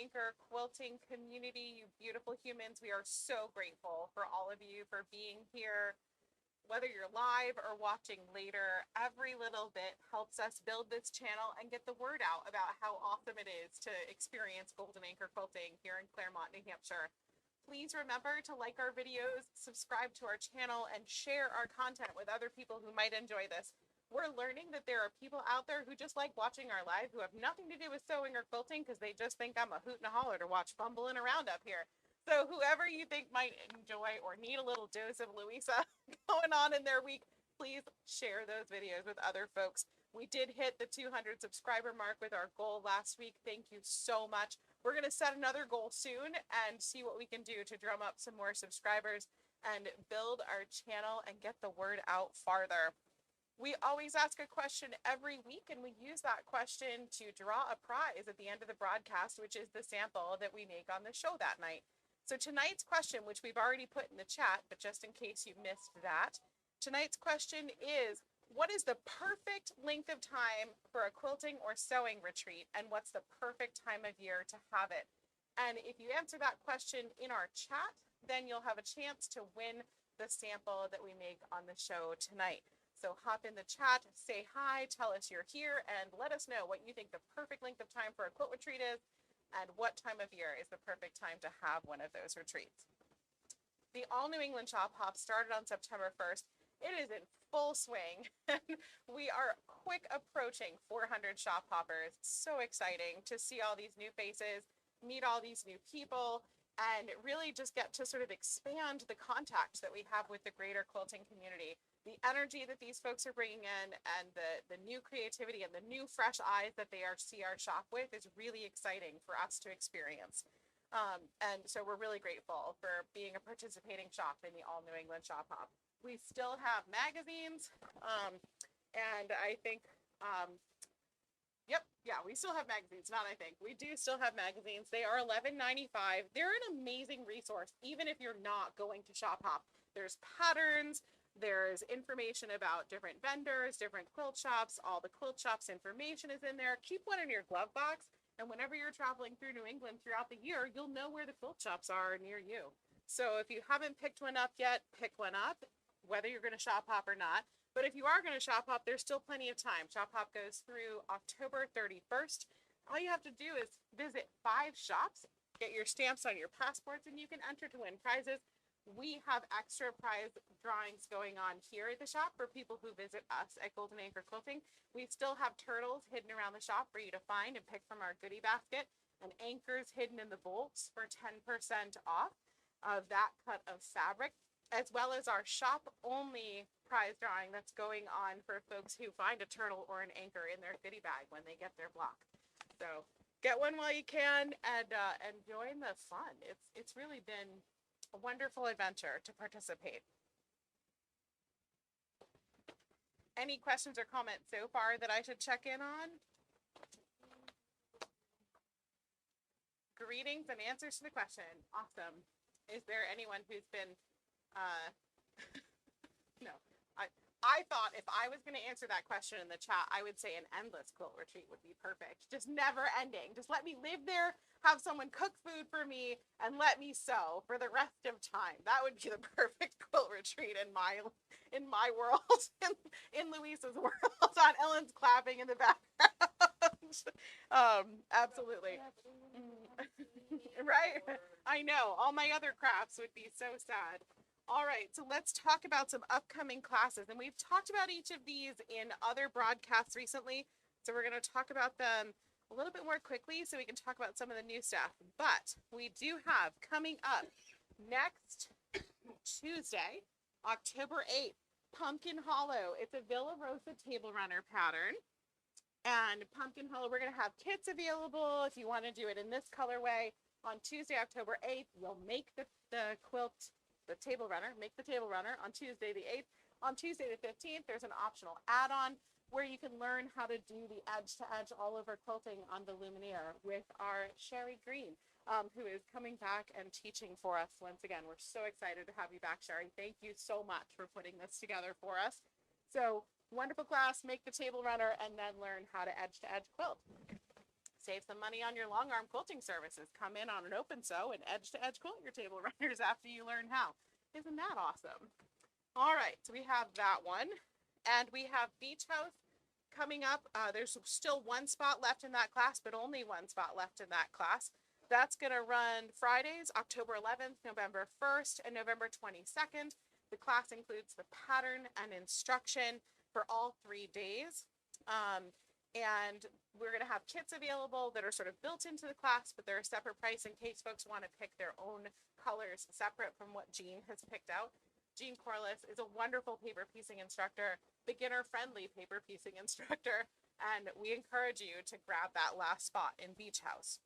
Anchor quilting community, you beautiful humans. We are so grateful for all of you for being here. Whether you're live or watching later, every little bit helps us build this channel and get the word out about how awesome it is to experience Golden Anchor quilting here in Claremont, New Hampshire. Please remember to like our videos, subscribe to our channel, and share our content with other people who might enjoy this. We're learning that there are people out there who just like watching our live who have nothing to do with sewing or quilting because they just think I'm a hoot and a holler to watch fumbling around up here. So whoever you think might enjoy or need a little dose of Louisa going on in their week, please share those videos with other folks. We did hit the 200 subscriber mark with our goal last week. Thank you so much. We're going to set another goal soon and see what we can do to drum up some more subscribers and build our channel and get the word out farther. We always ask a question every week, and we use that question to draw a prize at the end of the broadcast, which is the sample that we make on the show that night. So tonight's question, which we've already put in the chat, but just in case you missed that, tonight's question is, what is the perfect length of time for a quilting or sewing retreat, and what's the perfect time of year to have it? And if you answer that question in our chat, then you'll have a chance to win the sample that we make on the show tonight. So hop in the chat, say hi, tell us you're here, and let us know what you think the perfect length of time for a quilt retreat is, and what time of year is the perfect time to have one of those retreats. The All New England Shop Hop started on September 1st. It is in full swing. We are quick approaching 400 shop hoppers. So exciting to see all these new faces, meet all these new people, and really just get to sort of expand the contacts that we have with the greater quilting community. The energy that these folks are bringing in and the new creativity and the new fresh eyes that they see our shop with is really exciting for us to experience. And so we're really grateful for being a participating shop in the All New England Shop Hop. We still have magazines, and I think, we still have magazines, not I think. We do still have magazines. They are $11.95. They're an amazing resource, even if you're not going to shop hop. There's patterns, there's information about different vendors, different quilt shops. All the quilt shops information is in there. Keep one in your glove box, and whenever you're traveling through New England throughout the year, you'll know where the quilt shops are near you. So if you haven't picked one up yet, pick one up, whether you're going to shop hop or not. But if you are going to shop hop, there's still plenty of time. Shop hop goes through October 31st. All you have to do is visit 5 shops, get your stamps on your passports, and you can enter to win prizes. We have extra prize drawings going on here at the shop for people who visit us at Golden Anchor Quilting. We still have turtles hidden around the shop for you to find and pick from our goodie basket, and anchors hidden in the bolts for 10% off of that cut of fabric, as well as our shop-only prize drawing that's going on for folks who find a turtle or an anchor in their goodie bag when they get their block. So get one while you can and join the fun. It's really been a wonderful adventure to participate. Any questions or comments so far that I should check in on? Greetings and answers to the question. Awesome. Is there anyone who's been no, I thought if I was going to answer that question in the chat, I would say an endless quilt retreat would be perfect. Just never ending. Just let me live there, have someone cook food for me, and let me sew for the rest of time. That would be the perfect quilt retreat in my world, in Louisa's world. On Ellen's clapping in the background. Absolutely. Right? I know. All my other crafts would be so sad. All right, so let's talk about some upcoming classes. And we've talked about each of these in other broadcasts recently. So we're going to talk about them a little bit more quickly so we can talk about some of the new stuff. But we do have coming up next Tuesday, October 8th, Pumpkin Hollow. It's a Villa Rosa table runner pattern. And Pumpkin Hollow, we're going to have kits available if you want to do it in this colorway. On Tuesday, October 8th, you'll make the quilt, the table runner, make the table runner on Tuesday the 8th. On Tuesday the 15th, there's an optional add-on where you can learn how to do the edge-to-edge all-over quilting on the Luminaire with our Sherry Green, who is coming back and teaching for us once again. We're so excited to have you back, Sherry. Thank you so much for putting this together for us. So wonderful class, make the table runner, and then learn how to edge-to-edge quilt. Save some money on your long arm quilting services. Come in on an open sew and edge to edge quilt your table runners after you learn how. Isn't that awesome? All right, so we have that one. And we have Beach House coming up. There's still one spot left in that class, but only one spot left in that class. That's going to run Fridays, October 11th, November 1st, and November 22nd. The class includes the pattern and instruction for all 3 days. And we're going to have kits available that are sort of built into the class, but they're a separate price in case folks want to pick their own colors separate from what Jean has picked out. Jean Corliss is a wonderful paper piecing instructor, beginner-friendly paper piecing instructor, and we encourage you to grab that last spot in Beach House.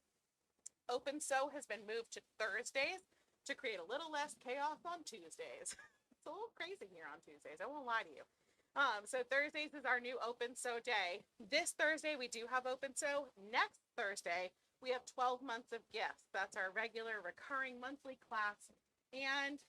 Open Sew has been moved to Thursdays to create a little less chaos on Tuesdays. It's a little crazy here on Tuesdays, I won't lie to you. So Thursdays is our new Open Sew day. This Thursday, we do have Open Sew. Next Thursday, we have 12 months of gifts. That's our regular recurring monthly class. And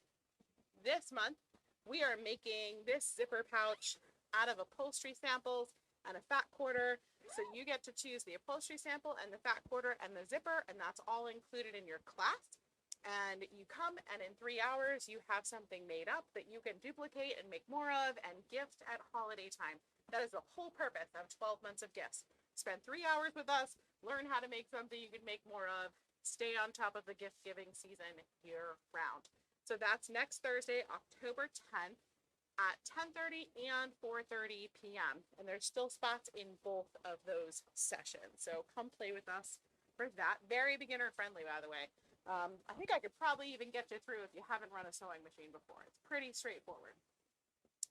this month, we are making this zipper pouch out of upholstery samples and a fat quarter. So you get to choose the upholstery sample and the fat quarter and the zipper, and that's all included in your class. And you come, and in 3 hours, you have something made up that you can duplicate and make more of and gift at holiday time. That is the whole purpose of 12 months of gifts. Spend 3 hours with us, learn how to make something you can make more of, stay on top of the gift giving season year round. So that's next Thursday, October 10th at 10:30 and 4:30 p.m. And there's still spots in both of those sessions. So come play with us for that. Very beginner friendly, by the way. I think I could probably even get you through if you haven't run a sewing machine before. It's pretty straightforward.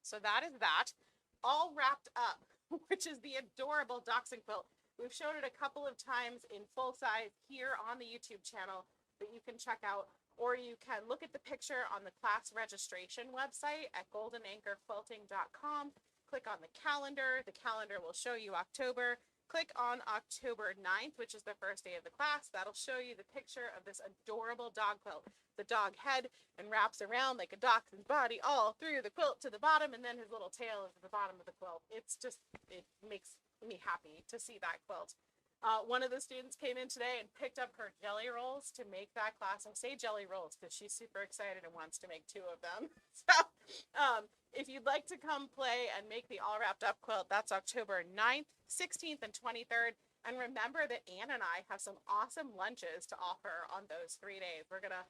So that is that. All wrapped up, which is the adorable Dachshund quilt. We've showed it a couple of times in full size here on the YouTube channel that you can check out, or you can look at the picture on the class registration website at goldenanchorquilting.com. Click on the calendar. The calendar will show you October. Click on October 9th, which is the first day of the class. That'll show you the picture of this adorable dog quilt. The dog head and wraps around like a dachshund's body all through the quilt to the bottom, and then his little tail is at the bottom of the quilt. It's just, it makes me happy to see that quilt. One of the students came in today and picked up her jelly rolls to make that class. I say jelly rolls because she's super excited and wants to make 2 of them. So if you'd like to come play and make the all wrapped up quilt, that's October 9th, 16th, and 23rd. And remember that Anne and I have some awesome lunches to offer on those 3 days. We're going to,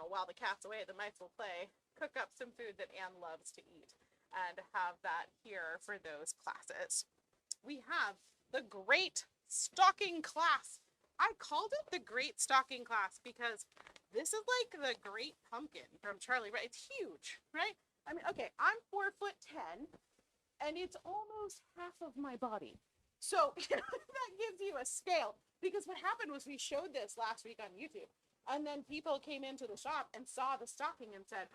while the cat's away, the mice will play, cook up some food that Anne loves to eat and have that here for those classes. We have the Great Stocking Class. I called it the Great Stocking Class because this is like the Great Pumpkin from Charlie Brown. It's huge, right? I mean, okay, I'm 4'10", and it's almost half of my body. So that gives you a scale, because what happened was we showed this last week on YouTube, and then people came into the shop and saw the stocking and said,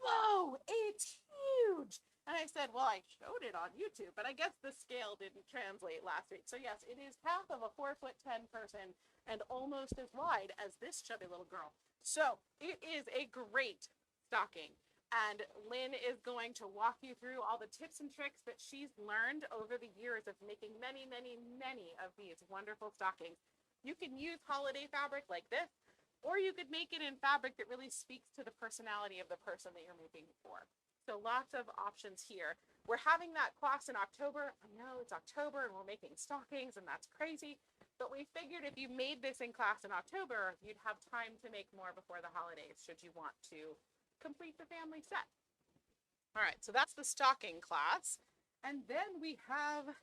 whoa, it's huge. And I said, well, I showed it on YouTube, but I guess the scale didn't translate last week. So yes, it is half of a 4'10" person and almost as wide as this chubby little girl. So it is a great stocking. And Lynn is going to walk you through all the tips and tricks that she's learned over the years of making many, many, many of these wonderful stockings. You can use holiday fabric like this, or you could make it in fabric that really speaks to the personality of the person that you're making it for. So lots of options here. We're having that class in October. I know it's October and we're making stockings, and that's crazy. But we figured if you made this in class in October, you'd have time to make more before the holidays, should you want to complete the family set. All right, so that's the stocking class. And then we have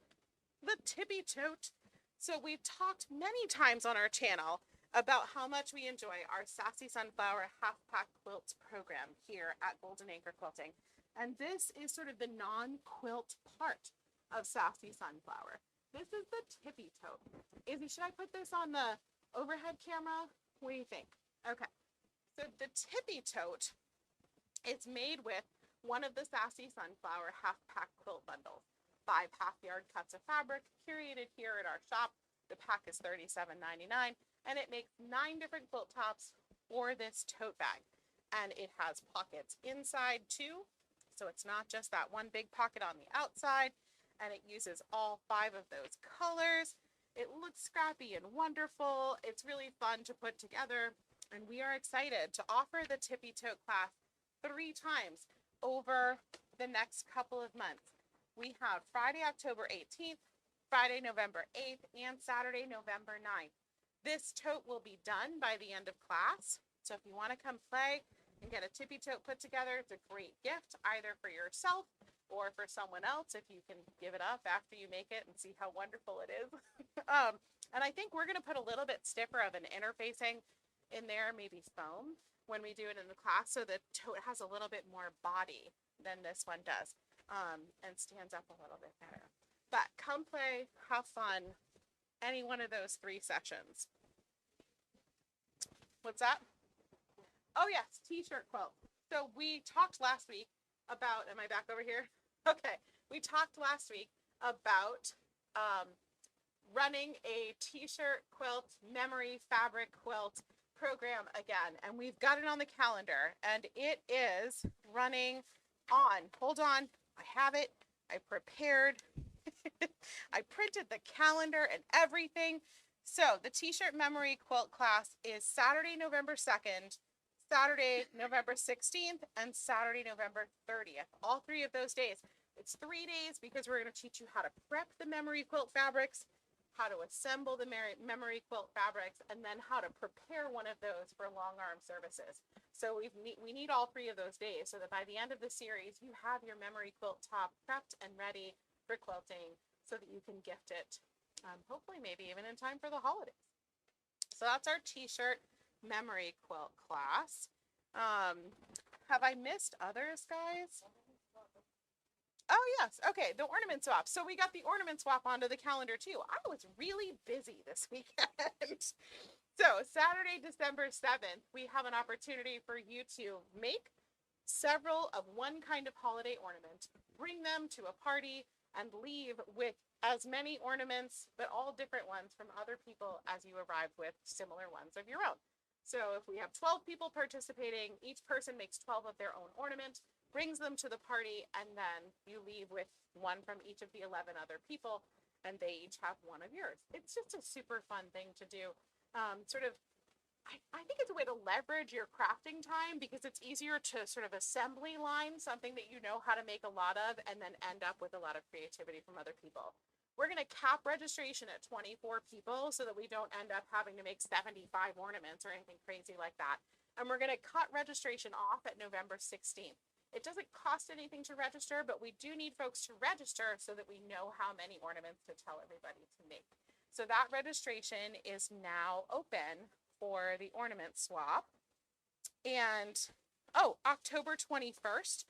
the tippy tote. So we've talked many times on our channel about how much we enjoy our Sassy Sunflower Half Pack Quilts program here at Golden Anchor Quilting. And this is sort of the non-quilt part of Sassy Sunflower. This is the tippy tote. Izzy, should I put this on the overhead camera? What do you think? Okay, so the tippy tote, it's made with one of the Sassy Sunflower Half Pack Quilt bundles. 5 half-yard cuts of fabric curated here at our shop. The pack is $37.99, and it makes 9 different quilt tops for this tote bag. And it has pockets inside too, so it's not just that one big pocket on the outside, and it uses all 5 of those colors. It looks scrappy and wonderful. It's really fun to put together. And we are excited to offer the Tippy Tote class 3 times over the next couple of months. We have Friday, October 18th, Friday, November 8th, and Saturday, November 9th. This tote will be done by the end of class. So if you want to come play and get a Tippy Tote put together, it's a great gift either for yourself or for someone else if you can give it up after you make it and see how wonderful it is. And I think we're going to put a little bit stiffer of an interfacing in there, maybe foam, when we do it in the class, so the tote has a little bit more body than this one does, and stands up a little bit better. But come play, have fun, any one of those 3 sessions. What's that? Oh yes, t-shirt quilt. So we talked last week about, am I back over here? Okay, we talked last week about running a t-shirt quilt, memory fabric quilt program again, and we've got it on the calendar, and it is running on, hold on, I have it, I prepared, I printed the calendar and everything. So the t-shirt memory quilt class is Saturday, November 2nd, Saturday, November 16th, and Saturday, November 30th. All 3 of those days. It's 3 days because we're going to teach you how to prep the memory quilt fabrics, how to assemble the memory quilt fabrics, and then how to prepare one of those for long arm services. So we need all 3 of those days so that by the end of the series, you have your memory quilt top prepped and ready for quilting so that you can gift it, hopefully maybe even in time for the holidays. So that's our t-shirt memory quilt class. Have I missed others, guys? Oh yes, okay, the ornament swap. So we got the ornament swap onto the calendar too. I was really busy this weekend. So Saturday, December 7th, we have an opportunity for you to make several of one kind of holiday ornament, bring them to a party, and leave with as many ornaments, but all different ones from other people as you arrived with similar ones of your own. So if we have 12 people participating, each person makes 12 of their own ornament, brings them to the party, and then you leave with one from each of the 11 other people, and they each have one of yours. It's just a super fun thing to do. I think it's a way to leverage your crafting time because it's easier to sort of assembly line something that you know how to make a lot of and then end up with a lot of creativity from other people. We're going to cap registration at 24 people so that we don't end up having to make 75 ornaments or anything crazy like that. And we're going to cut registration off at November 16th. It doesn't cost anything to register, but we do need folks to register so that we know how many ornaments to tell everybody to make. So that registration is now open for the ornament swap. And, oh, October 21st,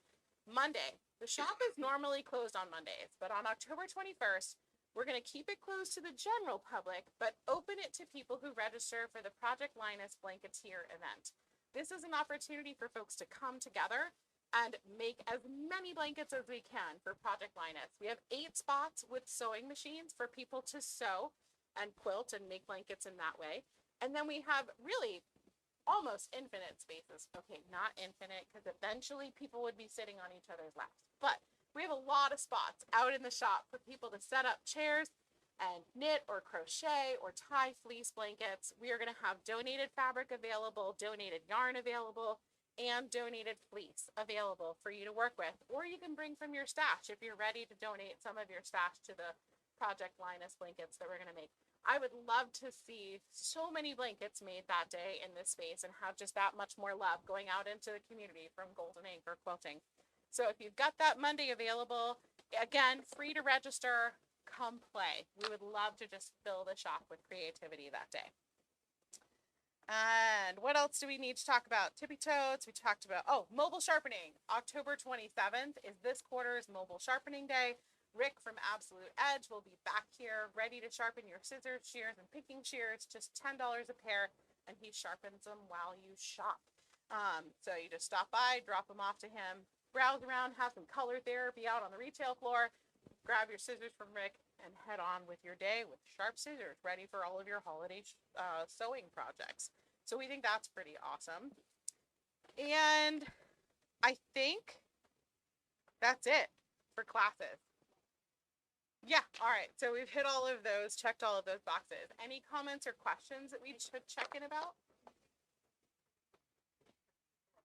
Monday. The shop is normally closed on Mondays, but on October 21st, we're going to keep it closed to the general public, but open it to people who register for the Project Linus Blanketeer event. This is an opportunity for folks to come together and make as many blankets as we can for Project Linus. We have 8 spots with sewing machines for people to sew and quilt and make blankets in that way. And then we have really almost infinite spaces. Okay, not infinite, because eventually people would be sitting on each other's laps. But we have a lot of spots out in the shop for people to set up chairs and knit or crochet or tie fleece blankets. We are going to have donated fabric available, donated yarn available, and donated fleece available for you to work with. Or you can bring from your stash if you're ready to donate some of your stash to the Project Linus blankets that we're going to make. I would love to see so many blankets made that day in this space and have just that much more love going out into the community from Golden Anchor Quilting. So if you've got that Monday available, again, free to register, come play. We would love to just fill the shop with creativity that day. And what else do we need to talk about? Tippy totes, we talked about, oh, mobile sharpening. October 27th is this quarter's mobile sharpening day. Rick from Absolute Edge will be back here ready to sharpen your scissors, shears, and picking shears, just $10 a pair, and he sharpens them while you shop. So you just stop by, drop them off to him, browse around, have some color therapy out on the retail floor, grab your scissors from Rick, and head on with your day with sharp scissors ready for all of your holiday sewing projects. So we think that's pretty awesome. And I think that's it for classes. Yeah, all right. So we've hit all of those, checked all of those boxes. Any comments or questions that we should check in about?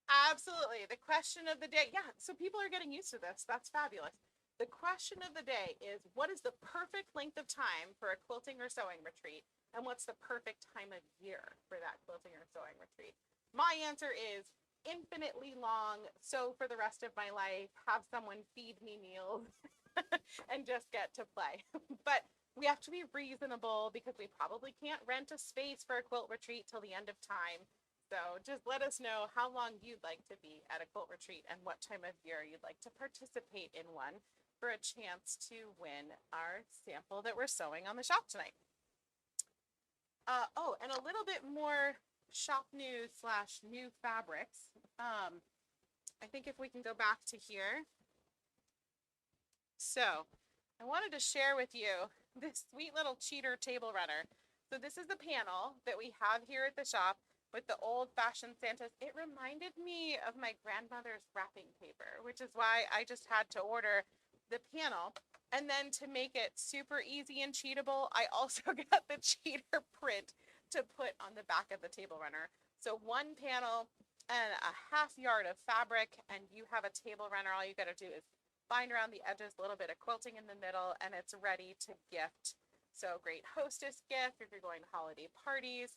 Absolutely. The question of the day. Yeah, so people are getting used to this. That's fabulous. The question of the day is, what is the perfect length of time for a quilting or sewing retreat? And what's the perfect time of year for that quilting or sewing retreat? My answer is infinitely long. So for the rest of my life, have someone feed me meals and just get to play. But we have to be reasonable because we probably can't rent a space for a quilt retreat till the end of time. So just let us know how long you'd like to be at a quilt retreat and what time of year you'd like to participate in one for a chance to win our sample that we're sewing on the shop tonight. Oh, and a little bit more shop news slash new fabrics. I think if we can go back to here. So I wanted to share with you this sweet little cheater table runner. So this is the panel that we have here at the shop with the old-fashioned Santas. It reminded me of my grandmother's wrapping paper, which is why I just had to order the panel. And then to make it super easy and cheatable, I also got the cheater print to put on the back of the table runner. So one panel and a half yard of fabric, and you have a table runner. All you got to do is bind around the edges, a little bit of quilting in the middle, and it's ready to gift. So great hostess gift if you're going to holiday parties,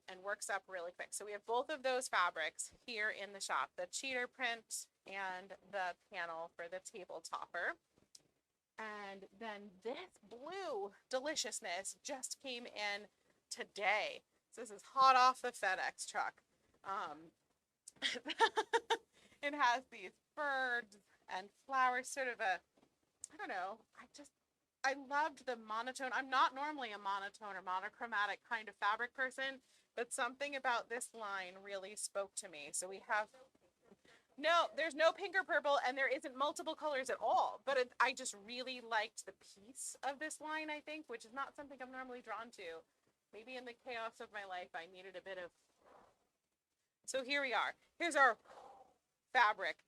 and works up really quick. So we have both of those fabrics here in the shop, the cheater print and the panel for the table topper. And then this blue deliciousness just came in today. So this is hot off the FedEx truck. It has these birds and flowers, sort of a, I don't know, I loved the monotone. I'm not normally a monotone or monochromatic kind of fabric person, but something about this line really spoke to me. So we have, no, there's no pink or purple, and there isn't multiple colors at all, but I just really liked the piece of this line, I think, which is not something I'm normally drawn to. Maybe in the chaos of my life, I needed a bit of, so here we are. Here's our fabric.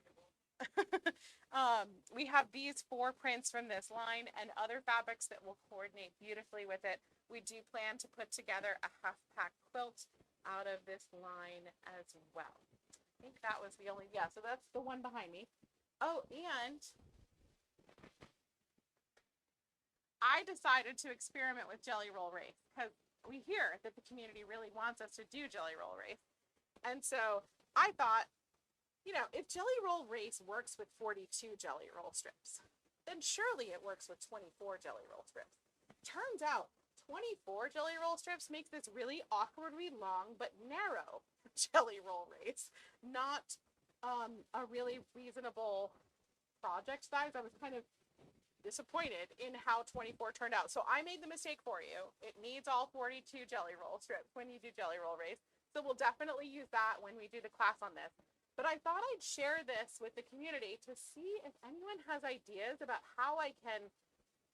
We have these 4 prints from this line and other fabrics that will coordinate beautifully with it. We do plan to put together a half-pack quilt out of this line as well. I think that was the only, yeah, so that's the one behind me. Oh, and I decided to experiment with Jelly Roll Race because we hear that the community really wants us to do Jelly Roll Race. And so I thought, you know, if Jelly Roll Race works with 42 Jelly Roll strips, then surely it works with 24 Jelly Roll strips. Turns out 24 Jelly Roll strips makes this really awkwardly long but narrow Jelly Roll Race, not a really reasonable project size. I was kind of disappointed in how 24 turned out. So I made the mistake for you. It needs all 42 Jelly Roll strips when you do Jelly Roll Race. So we'll definitely use that when we do the class on this. But I thought I'd share this with the community to see if anyone has ideas about how I can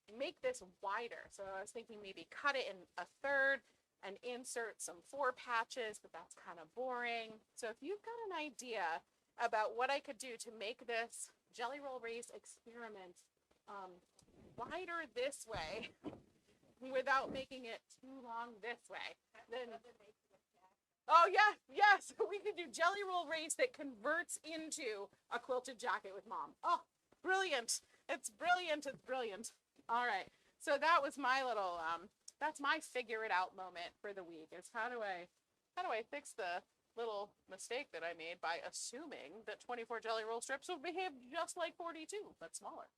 make this wider. So I was thinking maybe cut it in a third and insert some 4 patches, but that's kind of boring. So if you've got an idea about what I could do to make this Jelly Roll Race experiment wider this way without making it too long this way, then oh yeah, yes, we could do Jelly Roll Race that converts into a quilted jacket with mom. Oh, brilliant. It's brilliant. It's brilliant. All right. So that was my little that's my figure it out moment for the week. Is how do I fix the little mistake that I made by assuming that 24 Jelly Roll strips would behave just like 42, but smaller.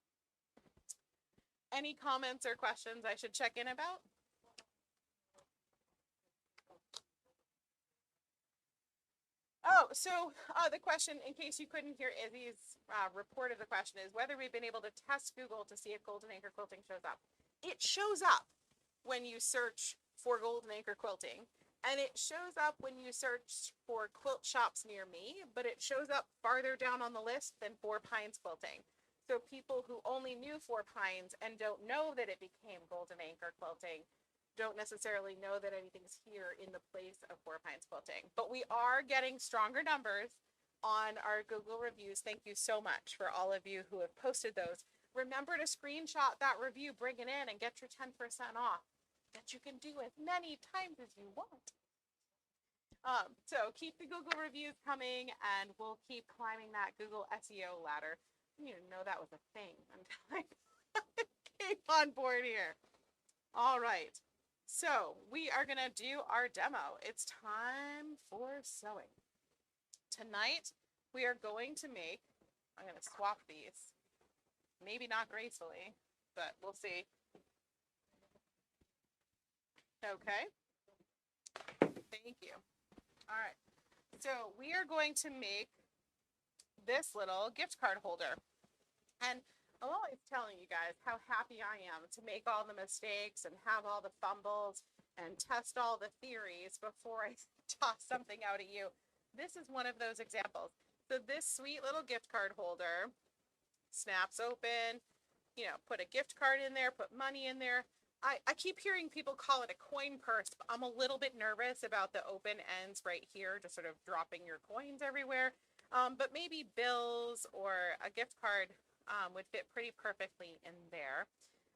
Any comments or questions I should check in about? Oh, so the question, in case you couldn't hear Izzy's report of the question, is whether we've been able to test Google to see if Golden Anchor Quilting shows up. It shows up when you search for Golden Anchor Quilting, and it shows up when you search for quilt shops near me, but it shows up farther down on the list than Four Pines Quilting. So people who only knew Four Pines and don't know that it became Golden Anchor Quilting don't necessarily know that anything's here in the place of Four Pines Quilting. But we are getting stronger numbers on our Google reviews. Thank you so much for all of you who have posted those. Remember to screenshot that review, bring it in, and get your 10% off that you can do as many times as you want. So keep the Google reviews coming, and we'll keep climbing that Google SEO ladder. I didn't even know that was a thing until I came on board here. All right. So we are going to do our demo. It's time for sewing. Tonight, we are going to make, I'm going to swap these. Maybe not gracefully, but we'll see. Okay. Thank you. All right. So we are going to make this little gift card holder. And I'm always telling you guys how happy I am to make all the mistakes and have all the fumbles and test all the theories before I toss something out at you. This is one of those examples. So this sweet little gift card holder snaps open, you know, put a gift card in there, put money in there. I keep hearing people call it a coin purse. But I'm a little bit nervous about the open ends right here, just sort of dropping your coins everywhere. But maybe bills or a gift card would fit pretty perfectly in there.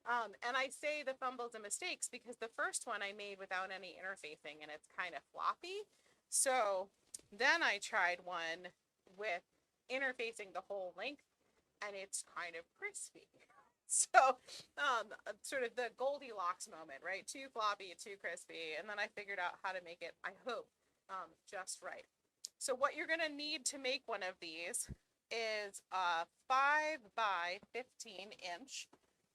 And I say the fumbles and mistakes because the first one I made without any interfacing and it's kind of floppy. So then I tried one with interfacing the whole length and it's kind of crispy. So sort of the Goldilocks moment, right? Too floppy, too crispy. And then I figured out how to make it, I hope, just right. So what you're going to need to make one of these is a 5 by 15 inch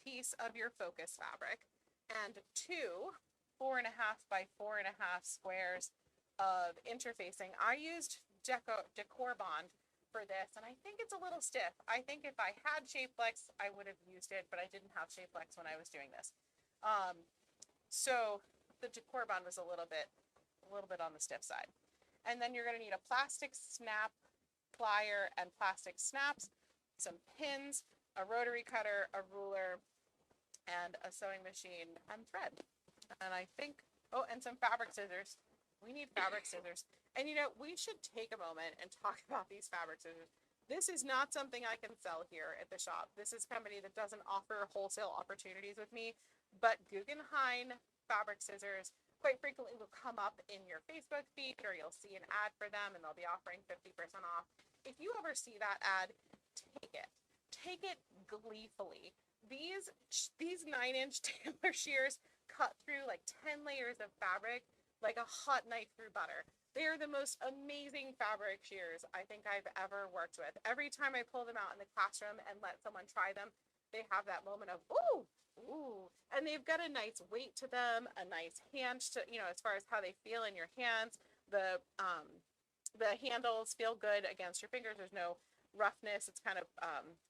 piece of your focus fabric and two 4.5 by 4.5 squares of interfacing. I used decor bond for this, and I think it's a little stiff. I think if I had Shapeflex, I would have used it, but I didn't have Shapeflex when I was doing this. So the decor bond was a little bit on the stiff side. And then you're going to need a plastic snap plier and plastic snaps, some pins, a rotary cutter, a ruler, and a sewing machine and thread. And I think, oh, and some fabric scissors. We need fabric scissors. And you know, we should take a moment and talk about these fabric scissors. This is not something I can sell here at the shop. This is a company that doesn't offer wholesale opportunities with me, but Guggenheim fabric scissors quite frequently will come up in your Facebook feed, or you'll see an ad for them and they'll be offering 50% off. If you ever see that ad, take it. Take it gleefully. These 9-inch tailor shears cut through like 10 layers of fabric like a hot knife through butter. They are the most amazing fabric shears I think I've ever worked with. Every time I pull them out in the classroom and let someone try them, they have that moment of, ooh, ooh. And they've got a nice weight to them, a nice hand to, you know, as far as how they feel in your hands. The handles feel good against your fingers. There's no roughness. It's kind of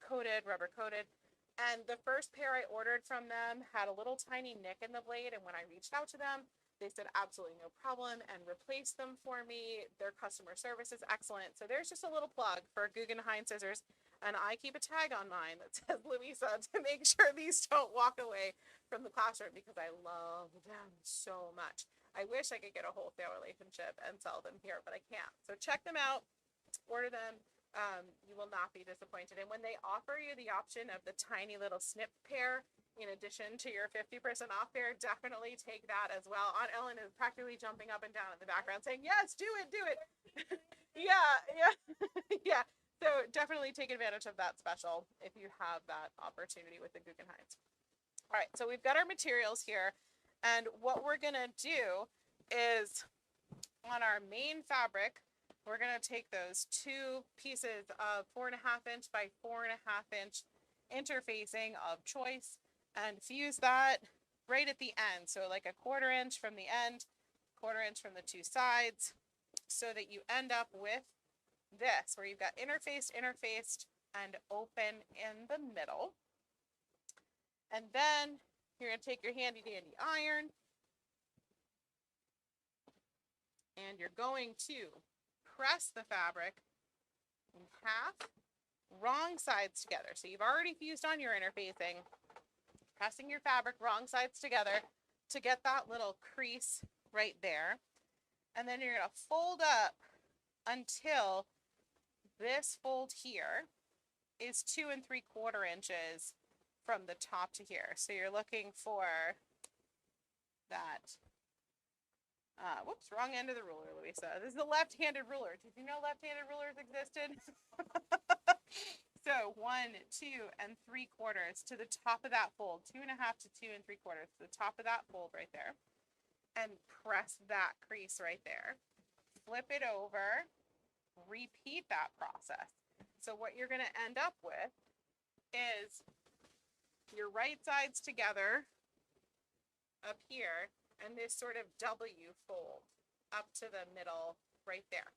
coated, rubber coated. And the first pair I ordered from them had a little tiny nick in the blade. And when I reached out to them, they said absolutely no problem and replaced them for me. Their customer service is excellent. So there's just a little plug for Guggenheim scissors. And I keep a tag on mine that says Louisa to make sure these don't walk away from the classroom because I love them so much. I wish I could get a wholesale relationship and sell them here, but I can't. So check them out, order them. You will not be disappointed. And when they offer you the option of the tiny little snip pair, in addition to your 50% off pair, definitely take that as well. Aunt Ellen is practically jumping up and down in the background saying, yes, do it. yeah. Yeah. So definitely take advantage of that special if you have that opportunity with the Guggenheims. All right, so we've got our materials here. And what we're going to do is on our main fabric, we're going to take those two pieces of 4.5 inch by 4.5 inch interfacing of choice and fuse that right at the end. So like a 1/4 inch from the end, 1/4 inch from the two sides, so that you end up with this, where you've got interfaced, and open in the middle. And then you're going to take your handy dandy iron and you're going to press the fabric in half, wrong sides together. So you've already fused on your interfacing, pressing your fabric wrong sides together to get that little crease right there. And then you're going to fold up until this fold here is 2 3/4 inches from the top to here. So you're looking for that, whoops, wrong end of the ruler, Louisa. This is a left-handed ruler. Did you know left-handed rulers existed? So 1, 2, and 3/4 to the top of that fold, 2.5 to 2 3/4 to the top of that fold right there, and press that crease right there. Flip it over, repeat that process. So what you're going to end up with is your right sides together up here, and this sort of W fold up to the middle right there.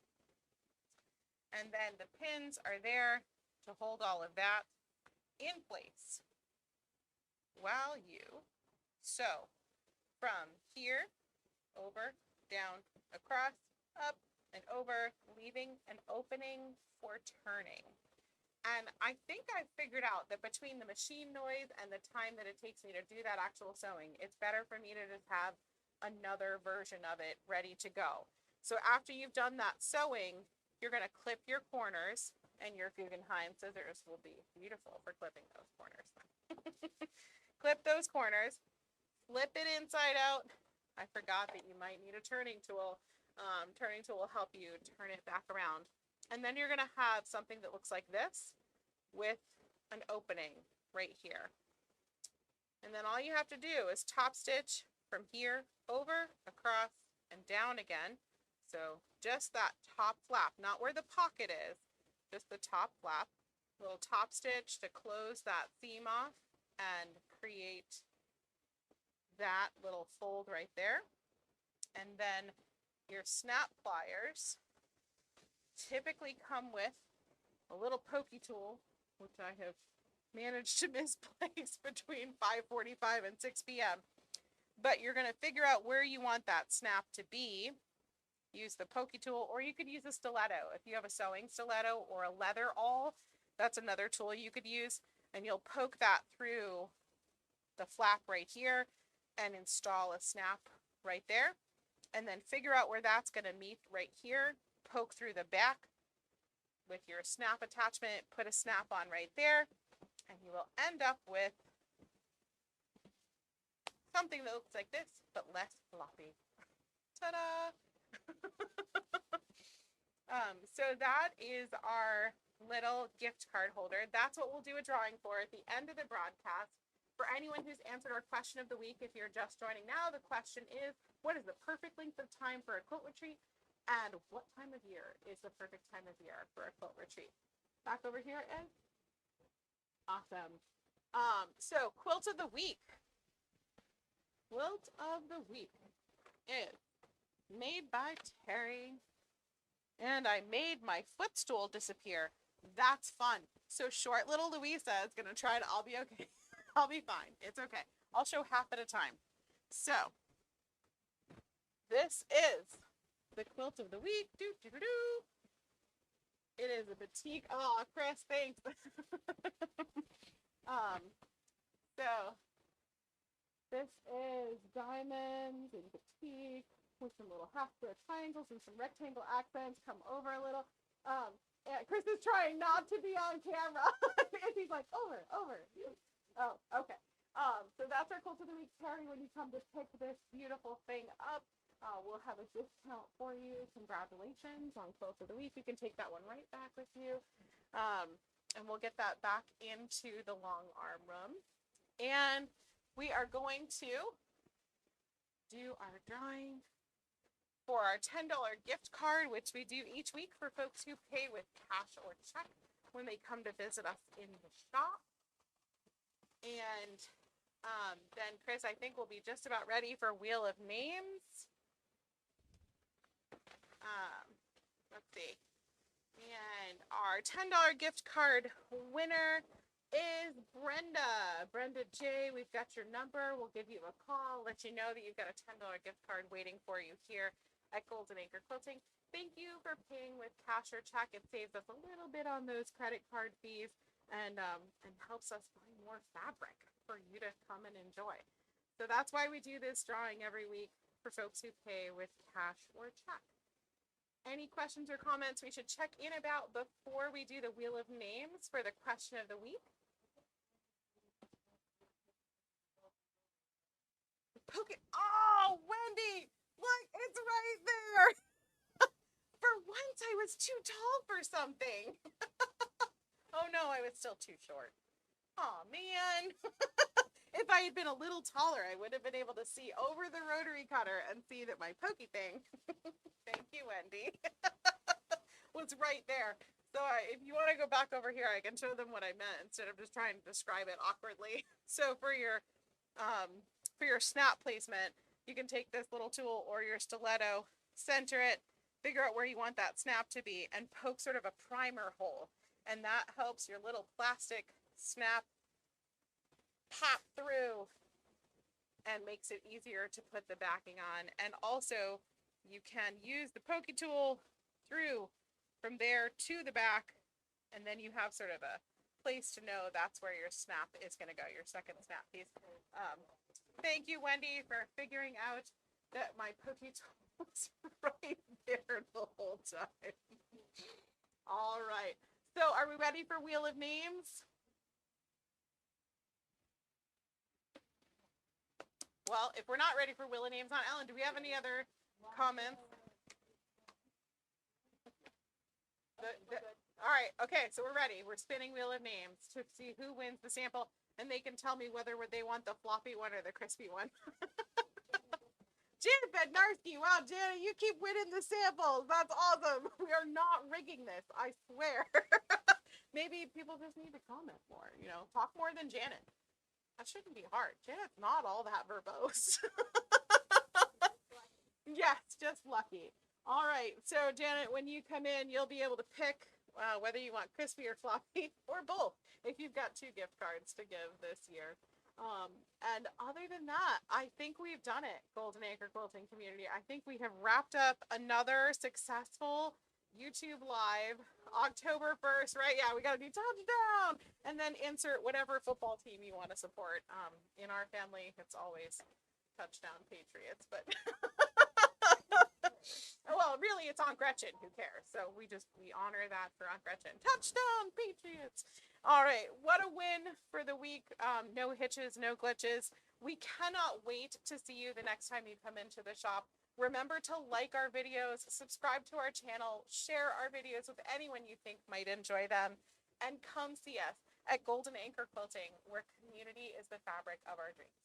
And then the pins are there to hold all of that in place while you sew from here, over, down, across, up, and over, leaving an opening for turning. And I think I figured out that between the machine noise and the time that it takes me to do that actual sewing, it's better for me to just have another version of it ready to go. So after you've done that sewing, you're going to clip your corners, and your Guggenheim scissors will be beautiful for clipping those corners. Clip those corners, flip it inside out. I forgot that you might need a turning tool. Turning tool will help you turn it back around. And then you're going to have something that looks like this with an opening right here. And then all you have to do is top stitch from here over, across, and down again. So just that top flap, not where the pocket is, just the top flap. Little top stitch to close that seam off and create that little fold right there. And then your snap pliers typically come with a little pokey tool, which I have managed to misplace between 5:45 and 6 p.m. But you're going to figure out where you want that snap to be. Use the pokey tool, or you could use a stiletto. If you have a sewing stiletto or a leather awl, that's another tool you could use. And you'll poke that through the flap right here and install a snap right there. And then figure out where that's going to meet right here. Poke through the back with your snap attachment, put a snap on right there, and you will end up with something that looks like this, but less floppy. Ta-da! So that is our little gift card holder. That's what we'll do a drawing for at the end of the broadcast. For anyone who's answered our question of the week, if you're just joining now, the question is, what is the perfect length of time for a quilt retreat? And what time of year is the perfect time of year for a quilt retreat? Back over here, Ed. Awesome. So quilt of the week. Quilt of the week is made by Terry. And I made my footstool disappear. That's fun. So short little Louisa is going to try to, I'll be okay. I'll be fine. It's okay. I'll show half at a time. So this is the quilt of the week. It is a batik. Oh, Chris, thanks. So this is diamonds and batik with some little half square triangles and some rectangle accents. Come over a little. And Chris is trying not to be on camera. And he's like, over. Oh, okay. So that's our quilt of the week. Terry, when you come to pick this beautiful thing up, we'll have a discount for you. Congratulations on quilt of the week. You can take that one right back with you. And we'll get that back into the long arm room. And we are going to do our drawing for our $10 gift card, which we do each week for folks who pay with cash or check when they come to visit us in the shop. And then Chris, I think we'll be just about ready for Wheel of Names. Let's see. And our $10 gift card winner is Brenda. Brenda J, we've got your number. We'll give you a call, let you know that you've got a $10 gift card waiting for you here at Golden Acre Quilting. Thank you for paying with cash or check. It saves us a little bit on those credit card fees and helps us buy more fabric for you to come and enjoy. So that's why we do this drawing every week for folks who pay with cash or check. Any questions or comments we should check in about before we do the Wheel of Names for the question of the week? poke it. Oh, Wendy, look, it's right there. For once, I was too tall for something. Oh no, I was still too short. Oh man. If I had been a little taller, I would have been able to see over the rotary cutter and see that my pokey thing, thank you, Wendy, was right there. So if you want to go back over here, I can show them what I meant instead of just trying to describe it awkwardly. So for your snap placement, you can take this little tool or your stiletto, center it, figure out where you want that snap to be, and poke sort of a primer hole. And that helps your little plastic snap pop through and makes it easier to put the backing on. And also you can use the pokey tool through from there to the back, and then you have sort of a place to know that's where your snap is going to go, your second snap piece. Thank you, Wendy, for figuring out that my pokey tool was right there the whole time. All right, so are we ready for Wheel of Names? Well, if we're not ready for Wheel of Names on Ellen, do we have any other comments? All right, okay, so we're ready. We're spinning Wheel of Names to see who wins the sample, and they can tell me whether they want the floppy one or the crispy one. Janet Bednarski, wow, Janet, you keep winning the samples. That's awesome. We are not rigging this, I swear. Maybe people just need to comment more, talk more than Janet. That shouldn't be hard. Janet's not all that verbose. Yes, just lucky. All right, so Janet, when you come in, you'll be able to pick whether you want crispy or floppy or both if you've got 2 gift cards to give this year. And other than that, I think we've done it, Golden Acre Quilting community. I think we have wrapped up another successful YouTube Live, October 1st, right? Yeah, we got to do touchdown and then insert whatever football team you want to support. In our family, it's always touchdown Patriots, but well, really, it's Aunt Gretchen. Who cares? So we honor that for Aunt Gretchen. Touchdown Patriots. All right, what a win for the week. No hitches, no glitches. We cannot wait to see you the next time you come into the shop. Remember to like our videos, subscribe to our channel, share our videos with anyone you think might enjoy them, and come see us at Golden Anchor Quilting, where community is the fabric of our dreams.